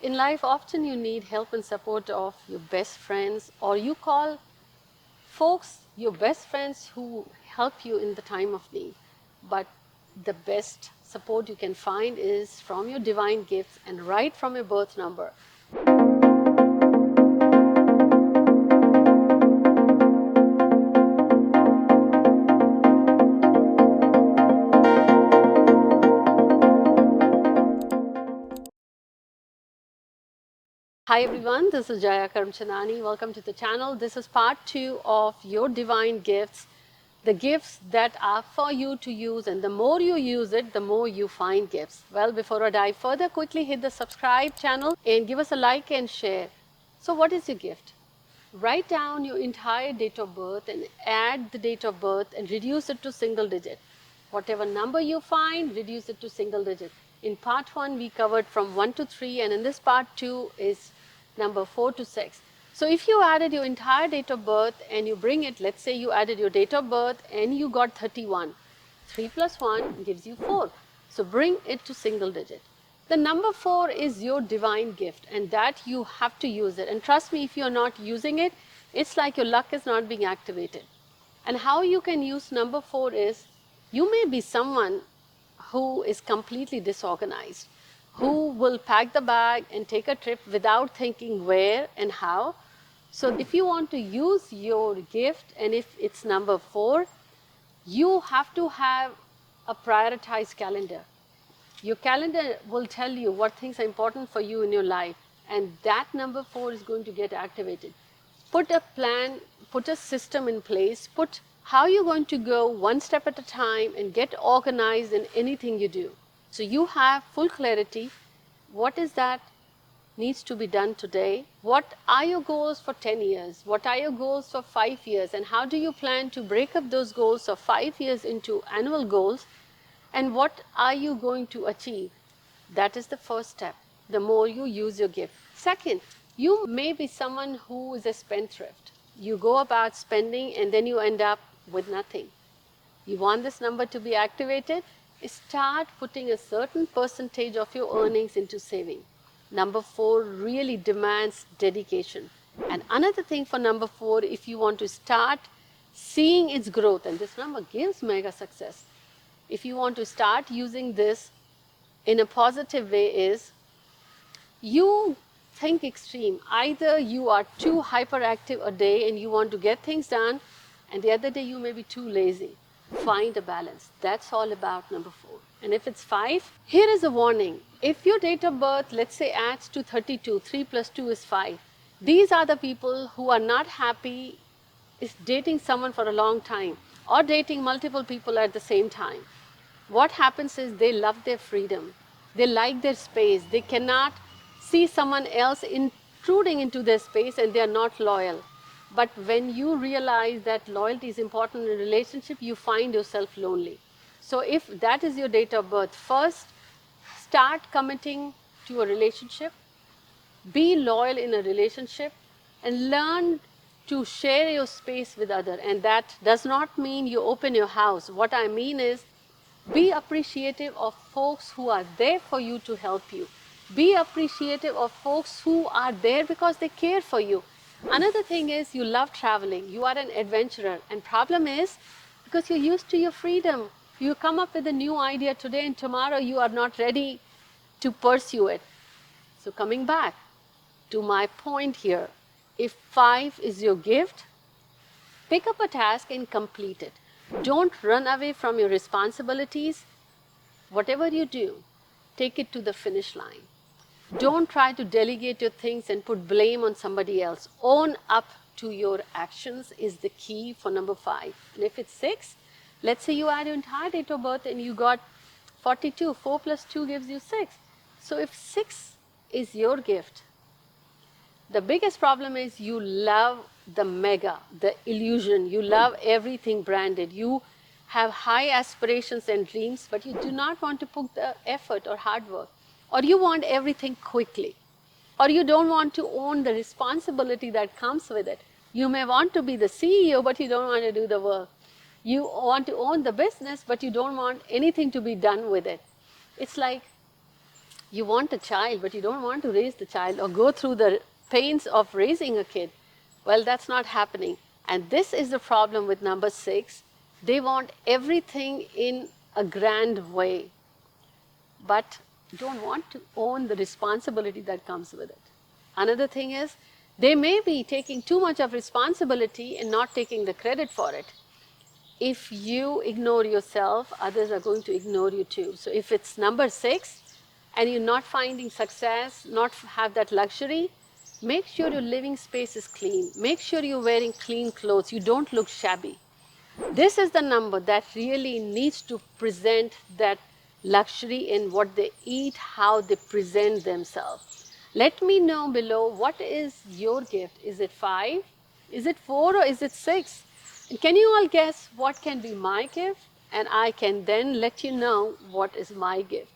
In life, often you need help and support of your best friends, or you call folks your best friends who help you in the time of need. But the best support you can find is from your divine gifts and right from your birth number. Hi everyone, this is Jaya Karamchandani. Welcome to the channel. This is part 2 of your divine gifts, the gifts that are for you to use, and the more you use it, the more you find gifts. Well, before I dive further, quickly hit the subscribe channel and give us a like and share. So what is your gift? Write down your entire date of birth and add the date of birth and reduce it to single digit. Whatever number you find, reduce it to single digit. In part 1, we covered from 1 to 3, and in this part 2 is number 4 to 6. So if you added your entire date of birth and you bring it, let's say you added your date of birth and you got 31. 3 plus 1 gives you 4. So bring it to single digit. The number 4 is your divine gift, and that you have to use it. And trust me, if you're not using it, it's like your luck is not being activated. And how you can use number 4 is, you may be someone who is completely disorganized, who will pack the bag and take a trip without thinking where and how. So if you want to use your gift, and if it's number 4, you have to have a prioritized calendar. Your calendar will tell you what things are important for you in your life, and that number 4 is going to get activated. Put a plan, put a system in place, put how you're going to go one step at a time and get organized in anything you do. So you have full clarity. What is that needs to be done today? What are your goals for 10 years? What are your goals for 5 years? And how do you plan to break up those goals of 5 years into annual goals? And what are you going to achieve? That is the first step, the more you use your gift. Second, you may be someone who is a spendthrift. You go about spending and then you end up with nothing. You want this number to be activated? Start putting a certain percentage of your earnings into saving. Number 4 really demands dedication. And another thing for number 4, if you want to start seeing its growth, and this number gives mega success, if you want to start using this in a positive way, is you think extreme. Either you are too hyperactive a day and you want to get things done, and the other day you may be too lazy. Find a balance. That's all about number 4. And if it's 5, here is a warning. If your date of birth, let's say, adds to 32, 3 plus 2 is 5. These are the people who are not happy is dating someone for a long time or dating multiple people at the same time. What happens is they love their freedom. They like their space. They cannot see someone else intruding into their space, and they are not loyal. But when you realize that loyalty is important in a relationship, you find yourself lonely. So if that is your date of birth, first start committing to a relationship. Be loyal in a relationship and learn to share your space with others. And that does not mean you open your house. What I mean is, be appreciative of folks who are there for you to help you. Be appreciative of folks who are there because they care for you. Another thing is, you love traveling. You are an adventurer. And problem is, because you're used to your freedom, you come up with a new idea today and tomorrow you are not ready to pursue it. So coming back to my point here, if 5 is your gift, pick up a task and complete it. Don't run away from your responsibilities. Whatever you do, take it to the finish line. Don't try to delegate your things and put blame on somebody else. Own up to your actions is the key for number 5. And if it's 6, let's say you add your entire date of birth and you got 42. 4 plus 2 gives you 6. So if 6 is your gift, the biggest problem is you love the mega, the illusion. You love everything branded. You have high aspirations and dreams, but you do not want to put the effort or hard work. Or you want everything quickly. Or you don't want to own the responsibility that comes with it. You may want to be the CEO, but you don't want to do the work. You want to own the business, but you don't want anything to be done with it. It's like You want a child, but you don't want to raise the child or go through the pains of raising a kid. Well, that's not happening. And this is the problem with number 6. They want everything in a grand way, but don't want to own the responsibility that comes with it. Another thing is, they may be taking too much of responsibility and not taking the credit for it. If you ignore yourself, others are going to ignore you too. So if it's number 6 and you're not finding success, not have that luxury, make sure your living space is clean. Make sure you're wearing clean clothes. You don't look shabby. This is the number that really needs to present that luxury in what they eat, how they present themselves. Let me know below, what is your gift? Is it 5? Is it 4 or is it 6? And can you all guess what can be my gift? And I can then let you know what is my gift.